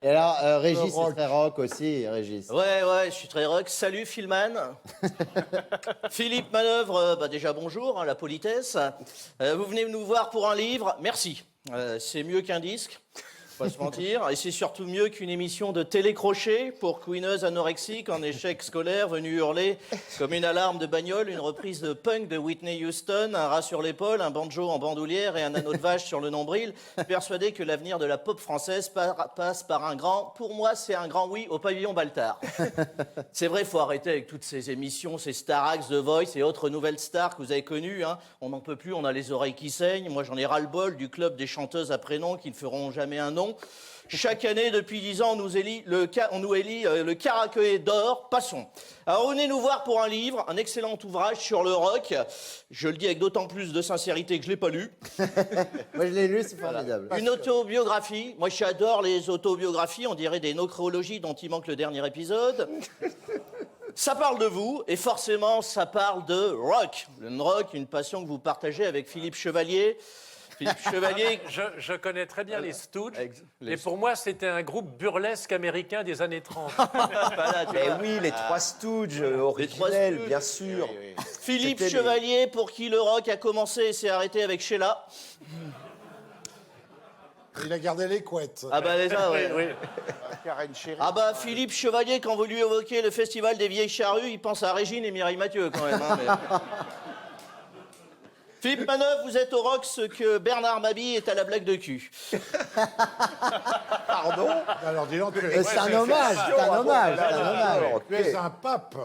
Et alors, Régis est très rock aussi, Régis. Ouais, je suis très rock. Salut, Philman. Philippe Manœuvre, déjà bonjour, la politesse. Vous venez nous voir pour un livre, merci. C'est mieux qu'un disque, pas se mentir. Et c'est surtout mieux qu'une émission de télécrochet pour couineuse anorexique en échec scolaire venue hurler comme une alarme de bagnole, une reprise de punk de Whitney Houston, un rat sur l'épaule, un banjo en bandoulière et un anneau de vache sur le nombril, persuadé que l'avenir de la pop française passe par un grand, pour moi c'est un grand oui au pavillon Baltard. C'est vrai, faut arrêter avec toutes ces émissions, ces Starax, The Voice et autres nouvelles stars que vous avez connues. Hein. On n'en peut plus, on a les oreilles qui saignent. Moi j'en ai ras-le-bol du club des chanteuses à prénom qui ne feront jamais un nom. Chaque année, depuis 10 ans, on nous élit le Caraquet d'or. Passons. Alors, venez nous voir pour un livre, un excellent ouvrage sur le rock. Je le dis avec d'autant plus de sincérité que je ne l'ai pas lu. Moi, je l'ai lu, c'est formidable. Une autobiographie. Moi, j'adore les autobiographies. On dirait des nécrologies dont il manque le dernier épisode. Ça parle de vous, et forcément, ça parle de rock. Le rock, une passion que vous partagez avec Philippe Chevalier. Philippe Chevalier... Je connais très bien les Stooges, et pour moi, c'était un groupe burlesque américain des années 30. Oui, les trois Stooges originels, bien sûr. Oui. Philippe Chevalier, pour qui le rock a commencé et s'est arrêté avec Sheila. Il a gardé les couettes. Ah bah déjà, oui. Karen Chéri. Ah bah Philippe Chevalier, quand vous lui évoquez le festival des vieilles charrues, il pense à Régine et Mireille Mathieu quand même. Hein, mais... Philippe Manœuvre, vous êtes au rock ce que Bernard Mabille est à la blague de cul. Pardon. Alors dis donc, C'est un hommage, c'est un hommage, c'est un hommage. tu es un pape.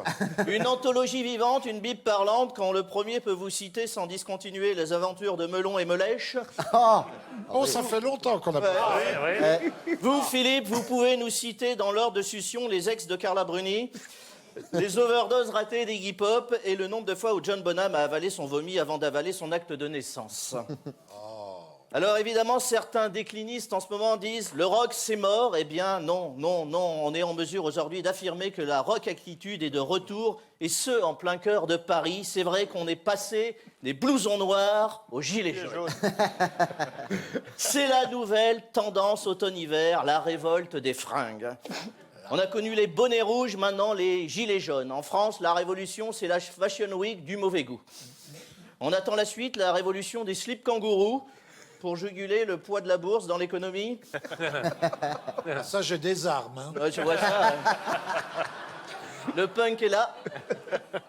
Une anthologie vivante, une bible parlante, quand le premier peut vous citer sans discontinuer les aventures de Melon et Melèche. Oh, ça fait longtemps qu'on a pas. Vous, Philippe, vous pouvez nous citer dans l'ordre de succion les ex de Carla Bruni, les overdoses ratées des hip-hop et le nombre de fois où John Bonham a avalé son vomi avant d'avaler son acte de naissance. Alors évidemment, certains déclinistes en ce moment disent « le rock c'est mort ». Eh bien non, on est en mesure aujourd'hui d'affirmer que la rock-attitude est de retour, et ce, en plein cœur de Paris. C'est vrai qu'on est passé des blousons noirs aux gilets jaunes. C'est la nouvelle tendance automne-hiver, la révolte des fringues. On a connu les bonnets rouges, maintenant les gilets jaunes. En France, la révolution, c'est la Fashion Week du mauvais goût. On attend la suite, la révolution des slips kangourous, pour juguler le poids de la bourse dans l'économie. Ça, j'ai des armes. Hein. Ouais, je vois ça. Hein. Le punk est là.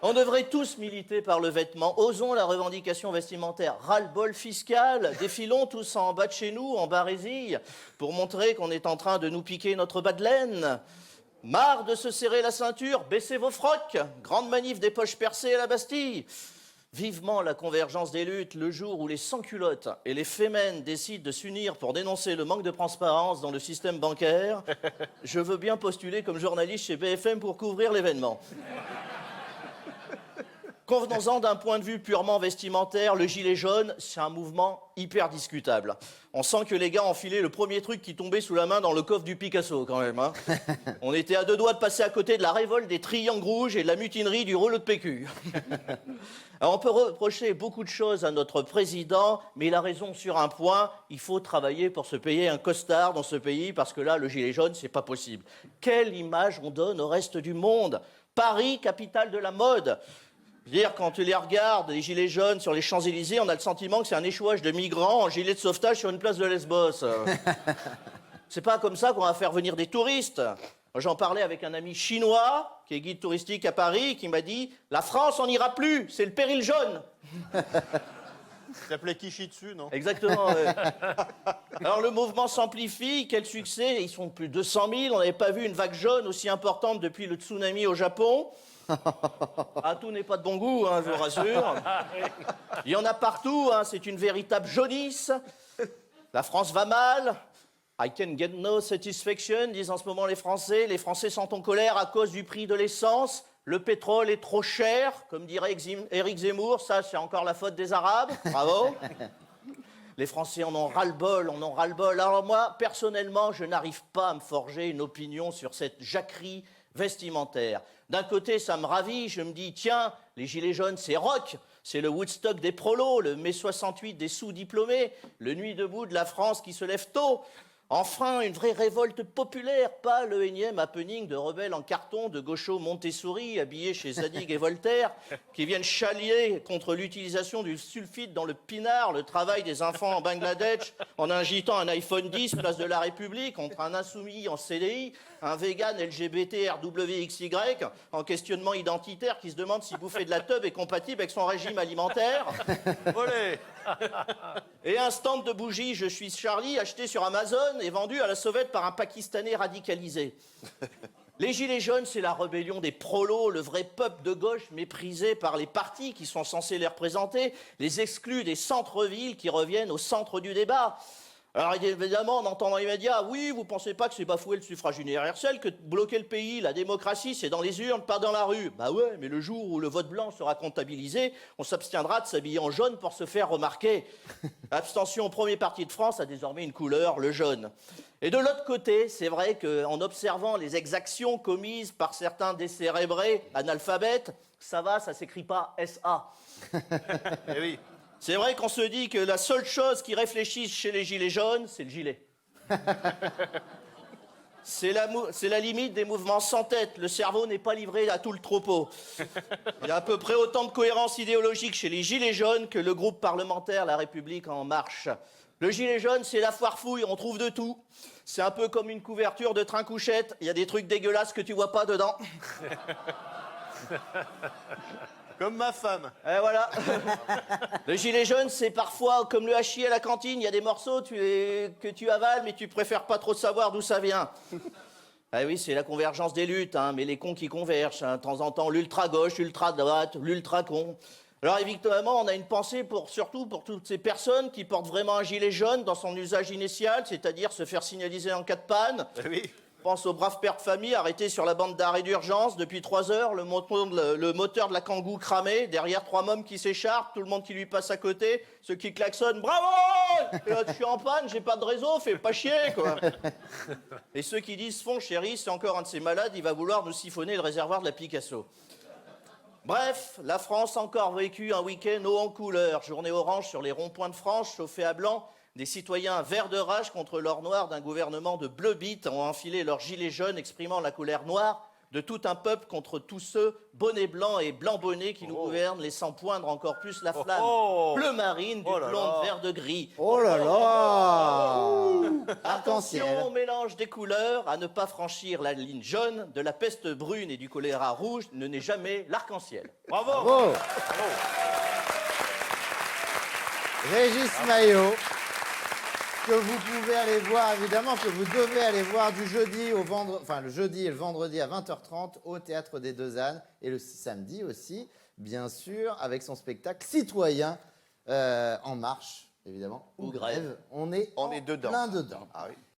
On devrait tous militer par le vêtement. Osons la revendication vestimentaire. Ras-le-bol fiscal. Défilons tous en bas de chez nous, en barésille, pour montrer qu'on est en train de nous piquer notre bas de laine. Marre de se serrer la ceinture, baissez vos frocs. Grande manif des poches percées à la Bastille. Vivement la convergence des luttes, le jour où les sans-culottes et les fémènes décident de s'unir pour dénoncer le manque de transparence dans le système bancaire. Je veux bien postuler comme journaliste chez BFM pour couvrir l'événement. Convenons-en d'un point de vue purement vestimentaire, le gilet jaune, c'est un mouvement hyper discutable. On sent que les gars ont filé le premier truc qui tombait sous la main dans le coffre du Picasso, quand même. Hein. On était à deux doigts de passer à côté de la révolte des triangles rouges et de la mutinerie du rouleau de PQ. Alors, on peut reprocher beaucoup de choses à notre président, mais il a raison sur un point, il faut travailler pour se payer un costard dans ce pays, parce que là, le gilet jaune, c'est pas possible. Quelle image on donne au reste du monde? Paris, capitale de la mode. Je veux dire, quand tu les regardes, les gilets jaunes sur les Champs-Élysées, on a le sentiment que c'est un échouage de migrants en gilet de sauvetage sur une place de Lesbos. C'est pas comme ça qu'on va faire venir des touristes. J'en parlais avec un ami chinois, qui est guide touristique à Paris, qui m'a dit « La France, on n'ira plus, c'est le péril jaune ». Ça s'appelait Kishitsu, non? Exactement, ouais. Alors le mouvement s'amplifie, quel succès, ils sont plus de 200 000, on n'avait pas vu une vague jaune aussi importante depuis le tsunami au Japon. Ah, tout n'est pas de bon goût, hein, je vous rassure. Il y en a partout, hein, c'est une véritable jaunisse. La France va mal. I can get no satisfaction, disent en ce moment les Français. Les Français sont en colère à cause du prix de l'essence. Le pétrole est trop cher, comme dirait Éric Zemmour. Ça, c'est encore la faute des Arabes. Bravo. Les Français en ont ras-le-bol, en ont ras-le-bol. Alors moi, personnellement, je n'arrive pas à me forger une opinion sur cette jacquerie vestimentaire. D'un côté, ça me ravit, je me dis, tiens, les gilets jaunes, c'est rock, c'est le Woodstock des prolos, le mai 68 des sous-diplômés, le nuit debout de la France qui se lève tôt. Enfin, une vraie révolte populaire, pas le énième happening de rebelles en carton, de gauchos Montessori, habillés chez Zadig et Voltaire, qui viennent chalier contre l'utilisation du sulfite dans le pinard, le travail des enfants en Bangladesh, en agitant un iPhone 10, place de la République, contre un insoumis en CDI, un vegan LGBT RWXY, en questionnement identitaire, qui se demande si bouffer de la teub est compatible avec son régime alimentaire. Olé. Et un stand de bougies Je suis Charlie, acheté sur Amazon et vendu à la sauvette par un Pakistanais radicalisé. Les Gilets jaunes, c'est la rébellion des prolos, le vrai peuple de gauche méprisé par les partis qui sont censés les représenter, les exclus des centres-villes qui reviennent au centre du débat. Alors évidemment, on entend dans les médias, oui, vous pensez pas que c'est bafouer le suffrage universel, que bloquer le pays, la démocratie, c'est dans les urnes, pas dans la rue. Bah ouais, mais le jour où le vote blanc sera comptabilisé, on s'abstiendra de s'habiller en jaune pour se faire remarquer. L'abstention au premier parti de France a désormais une couleur, le jaune. Et de l'autre côté, c'est vrai qu'en observant les exactions commises par certains décérébrés analphabètes, ça va, ça s'écrit pas S.A. Eh oui. C'est vrai qu'on se dit que la seule chose qui réfléchisse chez les gilets jaunes, c'est le gilet. C'est la limite des mouvements sans tête. Le cerveau n'est pas livré à tout le troupeau. Il y a à peu près autant de cohérence idéologique chez les gilets jaunes que le groupe parlementaire La République En Marche. Le gilet jaune, c'est la foire fouille, on trouve de tout. C'est un peu comme une couverture de train-couchette. Il y a des trucs dégueulasses que tu vois pas dedans. Comme ma femme. Et voilà. Le gilet jaune, c'est parfois comme le hachis à la cantine. Il y a des morceaux que tu avales, mais tu préfères pas trop savoir d'où ça vient. Ah oui, c'est la convergence des luttes, hein, mais les cons qui convergent. Hein. De temps en temps, l'ultra-gauche, l'ultra-droite, l'ultra-con. Alors évidemment, on a une pensée surtout pour toutes ces personnes qui portent vraiment un gilet jaune dans son usage initial, c'est-à-dire se faire signaliser en cas de panne. Oui. Je pense aux braves pères de famille arrêtés sur la bande d'arrêt d'urgence depuis 3 heures, le moteur de la Kangoo cramé, derrière 3 mômes qui s'écharpent, tout le monde qui lui passe à côté, ceux qui klaxonnent, bravo! Et là, je suis en panne, j'ai pas de réseau, fais pas chier, quoi. Et ceux qui disent, fond chérie, c'est encore un de ces malades, il va vouloir nous siphonner le réservoir de la Picasso. Bref, la France a encore vécu un week-end haut en couleur, journée orange sur les ronds-points de France, chauffés à blanc. Des citoyens verts de rage contre l'or noir d'un gouvernement de bleu-bite ont enfilé leurs gilets jaunes exprimant la colère noire de tout un peuple contre tous ceux, bonnets blancs et blancs bonnets, qui nous gouvernent, laissant poindre encore plus la flamme bleu marine du blond vert de gris. Oh là là! Attention Arc-en-ciel. au mélange des couleurs, à ne pas franchir la ligne jaune, de la peste brune et du choléra rouge ne naît jamais l'arc-en-ciel. Bravo! Bravo. Régis Maillot, que vous pouvez aller voir, évidemment, que vous devez aller voir du jeudi au vendredi, enfin le jeudi et le vendredi à 20h30 au Théâtre des Deux Ânes, et le samedi aussi, bien sûr, avec son spectacle Citoyen En Marche, évidemment, ou grève. On est dedans. plein dedans. Ah oui.